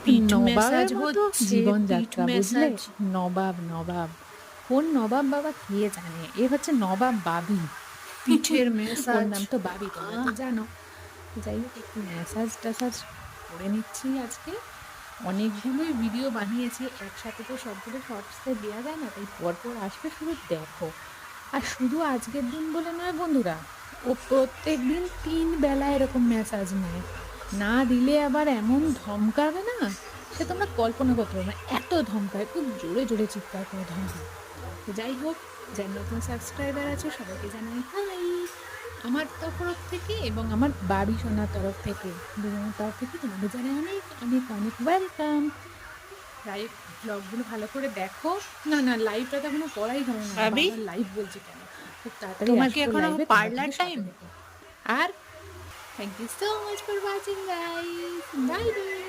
পিঠ ম্যাসাজ নবাবের মতো হচ্ছে, পিঠ জীবনযাত্রা, বুঝলে? ম্যাসাজ। নবাব নবাব, কোন নবাব বাবা কে জানে, এ হচ্ছে নবাব বাবি। পিঠের ওর ম্যাসাজ। নাম তো বাবি, তোমরা তো আহ জানো। যাই হোক, একটু ম্যাসাজ ট্যাসাজ করে নিচ্ছি আজকে। অনেকগুলোই ভিডিও বানিয়েছি, একসাথে তো সবগুলো শর্টসে দেওয়া যায় না, তাই পরপর আসবে, শুধু দেখো। আর শুধু আজকের দিন বলে নয় বন্ধুরা, ও প্রত্যেক দিন 3 বেলা এরকম ম্যাসাজ নেয়। না দিলে আবার এমন ধমকাবে না, সে তোমরা কল্পনা করতে পারবে না, এত ধমকায়, খুব জোরে জোরে চিৎকার করে ধমকায়। তো যাই হোক, যার নতুন সাবস্ক্রাইবার আছে সবাইকে জানাই হাই আমার তরফ থেকে, এবং আমার বাবি সোনার তরফ থেকে, দুজনের তরফ থেকে তোমাদের জানাই অনেক অনেক অনেক ওয়েলকাম। লাইভ ব্লগগুলো ভালো করে দেখো। না না, লাইভটা তো এখনো করাই হয়নি, না ভাবি, বাবার লাইভ বলছি কেন, খুব তাড়াতাড়ি তোমার কি আসবো এখনো লাইভে, তোমরা পার্লার কিন্তু টাইম? সাথে থেকো। আর thank you so much for watching guys, bye by.